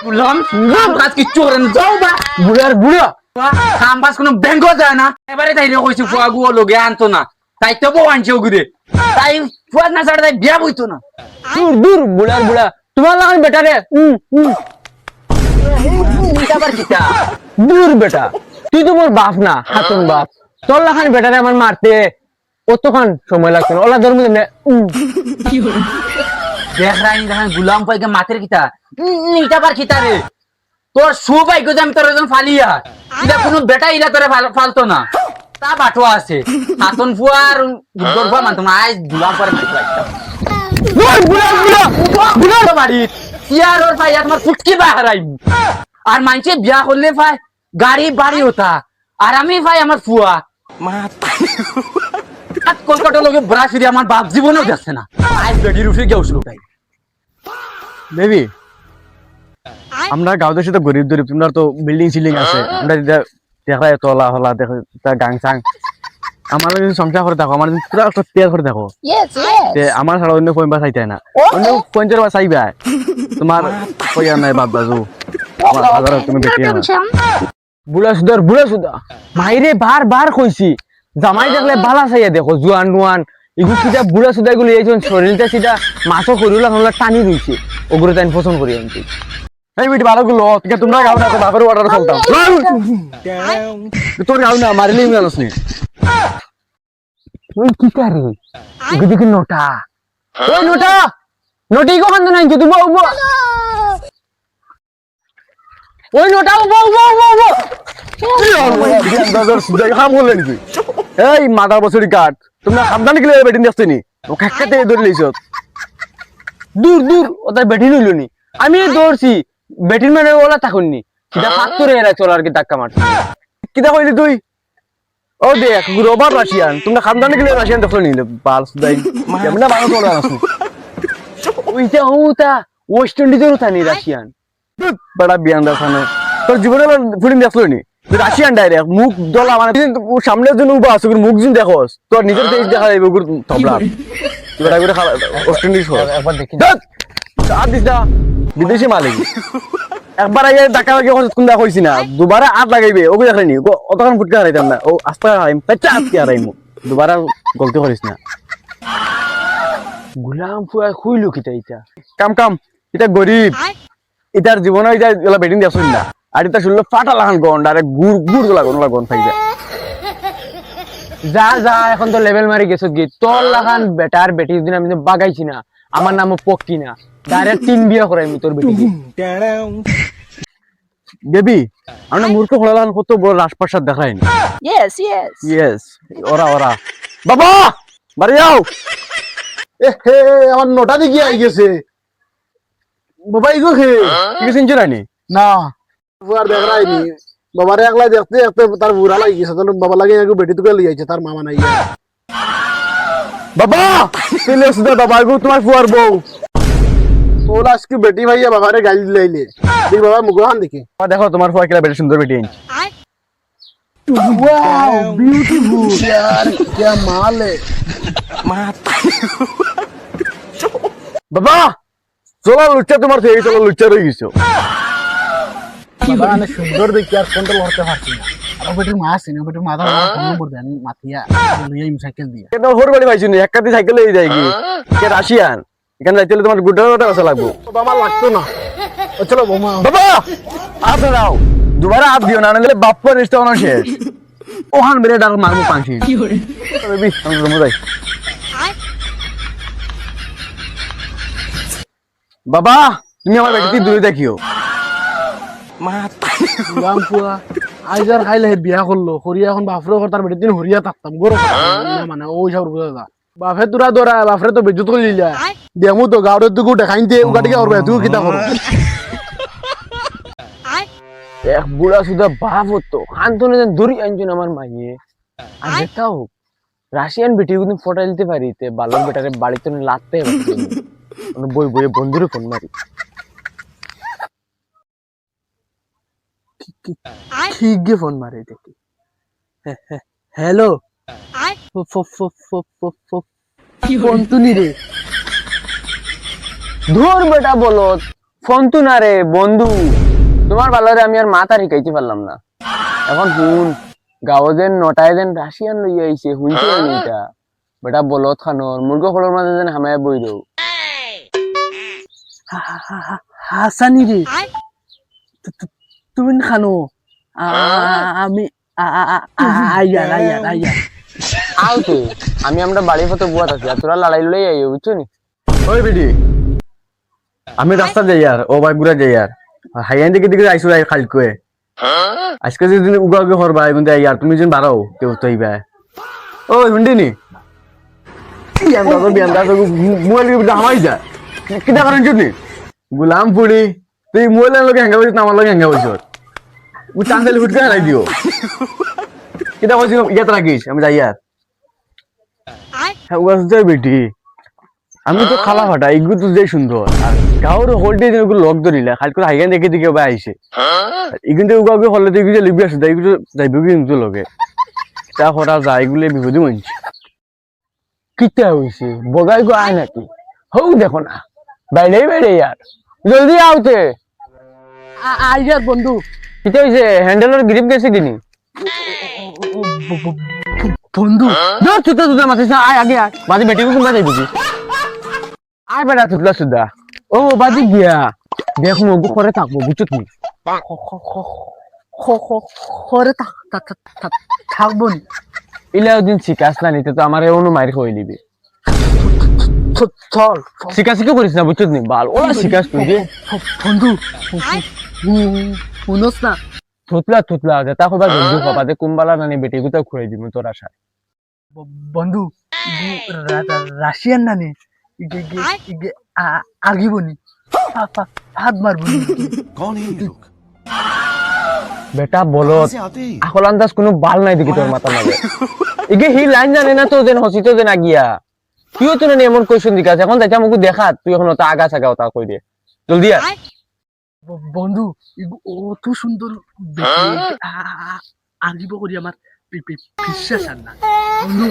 বললাম কাজ কিচ্ছু করে না যাও বা বুড়ার বুড়া কাম কাজ কোনো ব্যাংক যায় না এবারে তাই কইছি ফুয়া গুলো লগে আনতো না তাই তো বউ আনছে ওগুদে তাই ফুয়া না ছাড়া তাই বিয়া বইতো না দূর দূর বুড়ার বুড়া তোমার লাগান বেটা রে আবার কিটা দূর বেটা তুই তো মোর বাপ না হাতুন বাপ তোর লাগান বেটা রে আমার মারতে কতক্ষণ সময় লাগছে না ওলা ধর্ম দেখ রাইনি দেখেন গুলাম পাইকে মাথের কিটা এটা আবার কিটা রে তোর সুভাগ্য যে আমি তোর একজন ফালিয়া এটা কোনো বেটা ইলা তোরে ফালতো না তা বাটো আছে হাতন ফুয়া আর গুড় ফুয়া মানতো না আজ গুলাম করে মাইতে লাগতাম বুড়া বাড়ি ইয়ার ওর ভাই তোমার ফুটকি বাহারাই আর মানছে বিয়া করলে ভাই গাড়ি বাড়ি হতা আর আমি ভাই আমার ফুয়া কলকাতা লোকে ব্রাসিরি আমার বাপ জীবনেও যাচ্ছে না আজ বেডির উঠে গিয়ে উঠলো তাই বেবি আমরা গাঁও দেশে তো গরিব গরিব তোমরা তো বিল্ডিং সিল্ডিং আছে আমরা দেখা তলা হলা দেখো গাং সাং আমার সংসার করে থাকো আমার পুরা তেল করে থাকো আমার ছাড়া অন্য পয়েন্ট চাইতে না অন্য পয়েন্টের বা চাইবা তোমার কইয়া নাই বাপ বাজু আমার হাজার তুমি বেটি বুড়া সুদা মাইরে বার কইছি জামাই দেখলে বালা চাইয়া দেখো জুয়ান নুয়ান এগুলো কিটা বুড়া সুদা গুলো এই শরীরটা সিটা মাছও করিলা টানি রইছে ওগুলো তাই পছন্দ করি আমি এই বেটি ভালো গুলো তোমরা গাও না বাপের অর্ডার চলতাম তোর গাও না মারিলেই মানুষ নেই ওই কি করে এদিকে নোটা ওই নোটা নোটি কখন নাই কি তুমি ওই নোটা এই মাদার বছরই কাট তোমরা সাবধানে গেলে বেটিন দেখছো নি ও খাক্কাতে ধরে লইছ দূর দূর ওটা বেটি লইল নি আমি দৌড়ছি বেটিন মানে ওলা থাকুননি কিটা ফাত্তরে এরা চলার কি ধাক্কা মারছে কিটা কইলি তুই ও দেখ রোবার রাশিয়ান তোমরা খানদানে গেলে রাশিয়ান দেখো নি বাল সুদাই কেমনে ভালো চলে আসু ওইটা ওটা ওয়েস্ট ইন্ডিজের উঠানি রাশিয়ান বড় বিয়ান দেখানো তোর জীবনে ফুডিং দেখলো নি রাশিয়ান ডাইরেক্ট মুখ দলা মানে সামনে জন উবা আছে মুখ জন দেখোস তোর নিজের দেশ দেখা যাবে ওগুর তবলা তোরা করে ওয়েস্ট ইন্ডিজ একবার দেখি আর দিসা বিদেশি মালিক একবার আগে ধাক্কা লাগে কোন দা কইছি না দুবারে আট লাগাইবে ওকে দেখলেনি অতক্ষণ ফুটকা হারাইতাম না ও আস্তে হারাইম পেঁচা আজকে হারাইমু দুবারে গলতি করিস না গুলাম ফুয়া খুইলো কিটা ইটা কাম এটা গরিব এটার জীবনে এটা বেটিং দিয়াছুন না আর এটা শুনলো ফাটা লাগান গন্ড আরে গুড় লাগান থাকবে যা এখন তো লেভেল মারি গেছো কি তোর লাগান বেটার বেটি দিন আমি বাগাইছি না আমার নামও পক্কি না ডাইরেক্ট 3 বিয়া করাইমু তোর বেটিকে বেবি আমরা মূর্খ হলালান কত বড় রাজপ্রাসাদ দেখাইনি ইয়েস ওরা বাবা বাড়ি যাও হে আমার নোটা দিকে আই গেছে বাবা ইগো খে কিছু চিনছ না না আর দেখ রাইনি বাবারে একলা দেখতে দেখতে তার বুড়া লাগি গেছে তখন বাবা লাগে একটু বেটি তুকে লিয়ে আইছে তার মামা নাই বাবা চলে এসে বাবা গো তোমার ফুয়ার বউ তোর আজকে বেটি ভাইয়া বাবারে গালি দিলাইলে দেখ বাবা মুখখান দেখি দেখো তোমার ফুয়া কিলা বেটি সুন্দর বেটি আনছে वाओ ब्यूटीफुल यार क्या माल है বাবা চলো লুচ্চা তোমার থেকে চলো লুচ্চা রয়ে গেছো বাবা অনেক সুন্দর দেখি আর কন্ট্রোল করতে পারছি না আর বেটির মা আছে না বেটির মাথা ফোন করবে আমি মাথিয়া লইয়া সাইকেল দিয়া কেন হোর বাড়ি পাইছি না একাতি সাইকেলে যাই কি কে রাশিয়ান এখানে যাইতে তোমার গুডটা কাছে লাগবো বাবা লাগতো না চলো বোমা বাবা আপনি দাও দুবারা হাত দিও না নাহলে বাপ্পার রেস্ট অন শেষ ওহান বেরে ডাক মারমু পাঁচি কি করে বেবি আমি রুমে যাই বাবা তুমি আমার বেটি দূরে দেখিও গাম পুয়া আইজার খাইলে বিয়া করলো হরিয়া এখন বাপরে ঘর তার বেটির দিন হরিয়া থাকতাম গরম মানে ওই সব বুঝা বাপে তোরা দৌড়া বাপরে তো বেজুত করে দিলা দেমু তো গাওরের দুগু দেখাইতে উগাটিকে করবে তুই কিতা করো এক বুড়া সুদা বাপ হতো খান্তনে দূরি আনজন আমার মাইয়ে আর দেখাও রাশিয়ান বেটি কিন্তু ফটো দিতে পারিতে বালক বেটারে বাড়িতে লাতে বই বন্ধুরে ফোন মারি ঠিক গে ফোন মারে দেখি হ্যালো ফোন তুলি রে ধর বেটা বলো ফোন তো না রে বন্ধু, তোমার ভালোরে আমি আর মাথা রিকাইতে পারলাম না। এখন শুন, গাঁও যেন নটায় যেন রাশিয়ান লই আইছে, হুইতে এটা বেটা বলত খানোর মুরগো খোলোর মাঝে যেন হামায় বই দেও। হাসানি রে তুমি খানো আমি আইয়ার আইয়ার আইয়ার আউতে আমি আমরা বাড়ি পথে বুয়াত আছি, আর তোরা লড়াই লই আইও, বুঝছো নি? ওই বেটি আমি রাস্তা যাই আর ও ভাই ঘুরা যাই আর হাইয়ান দিকে দিকে আইসো আই খালকয়ে আজকে যেদিন উগা উগা করবা কিন্তু আর তুমি যেন বাড়াও কেউ তো আইবা ওই হুন্ডি নি বিয়ান দাদা মোবাইল কি হামাই যা কিটা করেন চুনি গুলাম পুড়ি তুই মোবাইলের লগে হ্যাঙ্গা বসিস আমার লগে হ্যাঙ্গা বসিস ও চান্দালি ফুটকে হারাই দিও কিটা বলছি ইয়াত রাখিস আমি যাই আর হ্যাঁ উগা যাই বেটি আমি তো খালা ফাটা এগুলো তো যে সুন্দর আর গাঁর হোল্ডে এগুলো লক ধরিলা খালি করে হাইগান দেখে দিকে বা আইসে এখান থেকে উগা উগা হলে তো এগুলো লিখবি আসে এগুলো যাইব কিন্তু লগে তা হঠাৎ যায় এগুলো বিপদে মানছি কিটা হইছে বগাই গো আয় নাকি? হৌ দেখো না বাইরে বাইরে ইয়ার জলদি আউতে। আইয়ার বন্ধু কিটা হইছে হ্যান্ডেলের গ্রিপ গেছে কিনি? বন্ধু ধর চুতা চুতা মাথিস না, আয় আগে আয় বাজি বেটি কোন বাজাই দিবি আয় বেটা চুতলা সুদা। ও বাজি গিয়া দেখুন ওগু করে থাকবো, বুঝছো তুমি? করে থাকবো নি ইলাও দিন শিকাস না নিতে তো আমার এমন মাইর হয়ে দিবি। চল শিকা শিকা করিস না, বুঝছো তুমি? বাল ওলা শিকাস তুই যে বন্ধু শুনোস না থুতলা থুতলা যেটা কইবা বন্ধু কবাতে কুম্বালা নানি বেটি গুতা খুঁড়াই দিমু তোর আশায়। বন্ধু রাশিয়ান নানি আগিবনি হাত মারবনি कौन है ये लोग বেটা বলো कहाँ से आते हैं ये? আকল আন্দাজ কোনো বাল নাই দেখি তোর মাথা মাঝে ইগে হি লাইন জানে না তো দেন হসি তো দেন আগিয়া তুইও তো না এমন কোয়েশ্চন দিকাস এখন যাইতা মুকু দেখা তুই এখন তা আগা ছাগা তা কই দে জলদি আয়। বন্ধু অত সুন্দর আগিব করি আমার বিশ্বাস আর না বন্ধু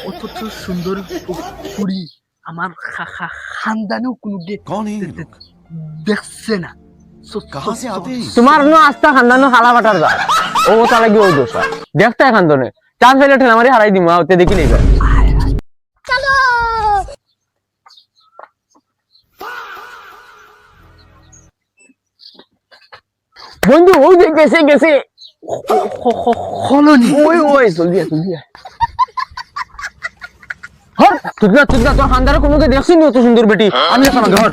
অত সুন্দর কুড়ি আমার খানদানেও কোনো कौन है ये लोग দেখছে না कहाँ से आते हैं ये? তোমার নো আস্তা খান্দানো হালা বাটার দা ও তা লাগি ওই দোষা দেখতা খান্দনে চান্স হইলে ঠেলা মারি হারাই দিমু আউতে দেখি লইবা। বন্ধু ও দেখ গেছে গেছে হলনি ওই ওই জলদি আয় জলদি আয়। হর তুদলা তুদলা তোর খানদারে কোনোকে দেখছিস নি অত সুন্দর বেটি? আমি এখন ঘর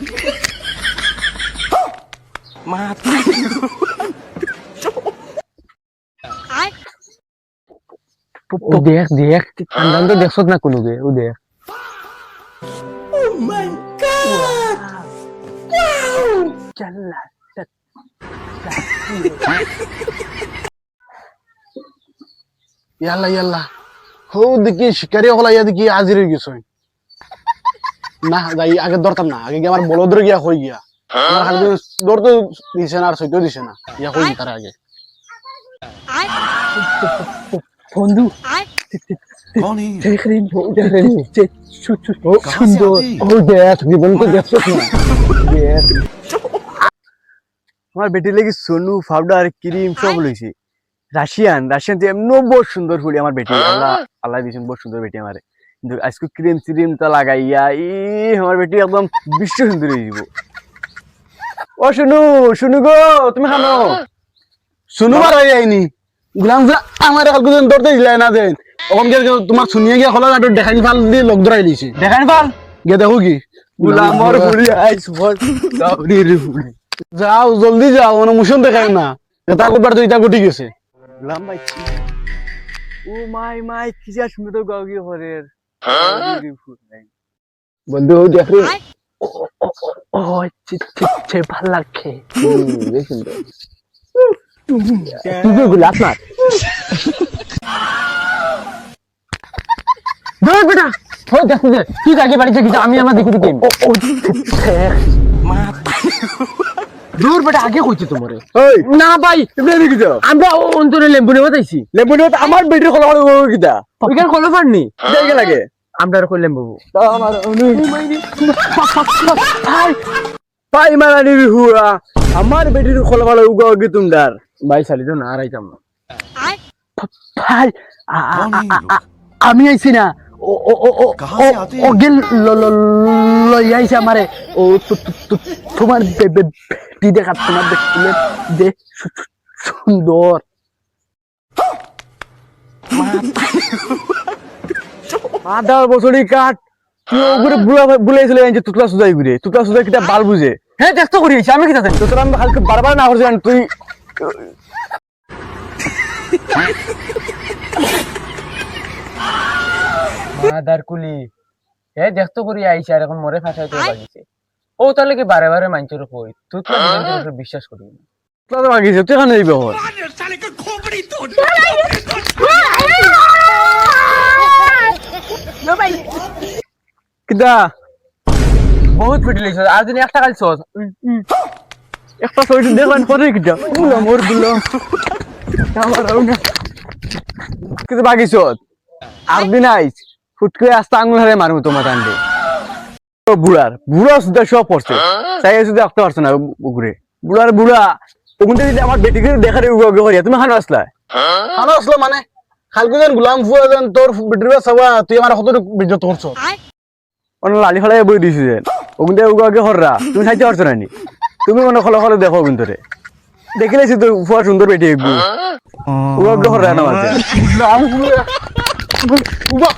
ও দেখ দেখ খানদান তো দেখছত না কোনোকে ও দেখ চাল্লা ইয়াল্লা ইয়াল্লা হো দেখি শিকারি হলা ইয়া দেখি হাজির হয়ে গেছে না যাই আগে ধরতাম না আগে গিয়ে আমার বলদরে গিয়া হয়ে গিয়া আমার হাতে দৌড় তো দিছে না আর সইতেও দিছে না ইয়া হয়ে তার আগে বন্ধু कौन है ये? দেখলি कहाँ से সুন্দর आते हैं ये? ও দেখ জীবন তো দেখছত না দেখ আমার বেটি লাগি সোনু পাউডার ক্রিম সব লইছি রাশিয়ান রাশিয়ান তো এমন বহুত সুন্দর ফুলি আমার বেটি আল্লাহ আল্লাহ দিছেন বহুত সুন্দর বেটি আমারে কিন্তু আজকে ক্রিম ক্রিম তা লাগাইয়া আমার বেটি একদম বিশ্ব সুন্দর হয়ে যাব ও শুনু শুনু গো তুমি খানো শুনুবার হয়ে যায়নি গুলাম আমার কালকে দৌড়তে দিলে না দেন ওখান তোমার শুনিয়ে গিয়া হলা গাড়ি দেখানি ফাল দিয়ে লোক ধরাই দিয়েছে দেখান পাল গিয়ে দেখো কি গুলামর ফুলি আইস দাউরি রে ফুলি যাও জলদি যাও মানে মুশন দেখাই না এটা করবার তো এটা গুটি গেছে গুলাম ভাই ও মাই মাই কি যা সুন্দর গাওগি হরের বন্ধু দেখ রে ও ভাল লাগছে বেশ সুন্দর তুই গুলাপ না ধর বেটা হো দেখ তুই আগে বাড়ি যাবি আমি আমার দেখি দিকে দূর বেটা আগে কইছে তোমারে ওই না ভাই তুমি দেখি যাও আমরা অন্তরে লেম্বু নেওয়া যাইছি লেবু আমার বেটির খোলা খোলা গো কিটা ওইখানে খোলো পারনি দেখে লাগে আমরা কই লেম্বু আমার পাই মারানির হুয়া আমার বেটির খোলা ভালো উগা উগি তুমদার ভাই শালি তো না রাইতাম না ভাই कौन है ये लोग আমি আইছি না ও ও ও ও कहाँ से आते ও हैं গেল লই আইছে আমারে ও তোমার বেটি দেখা তোমার দেখলে যে সুন্দর আধা বছরই কাট তুই ওগুলো বুলাইছিল যে তুতলা সুজাই কিটা বাল বুঝে হ্যাঁ দেখতে করিয়েছি আমি কিটা জানি তোর আমি হালকা বারবার না করছি তুই মাদার কুলি এ দেখতে করি আইছে আর এখন মরে ফাঁসাইতে লাগিছে ও তাহলে কি বারে বারে মানছের কই তুই তো জীবনের বিশ্বাস করি না তুই তো লাগিছে তুই এখানে দিবি হল কিদা বহুত পিটি লইছ আর দিন একটা কাল সস একটা সইটি দেখলাম পরে কিটা বুলা মোর বুলা আমার না কিদা বাগিছ আর দিন আইছ ফুটকে আস্তে আঙুল হারে মারমু তোমার কান্দে বুড়া সুদা সব পড়ছে তাই শুধু একটা পারছো না ঘুরে বুড়া ওখানে যদি আমার বেটিকে দেখা রে উগে করিয়া তুমি খানো আসলা ভালো আসলো মানে খালকু যেন গোলাম ফুয়া যেন তোর বেটির সবা তুই আমার কত বিজত করছো অন্য লালি ফেলাই বই দিছি যে ওখানে উগে হররা তুমি খাইতে পারছো না নি তুমি মনে খলো দেখো কিন্তু রে দেখিলেছি তো ফুয়া সুন্দর বেটি একটু উগে হররা না মাঝে গোলাম ফুয়া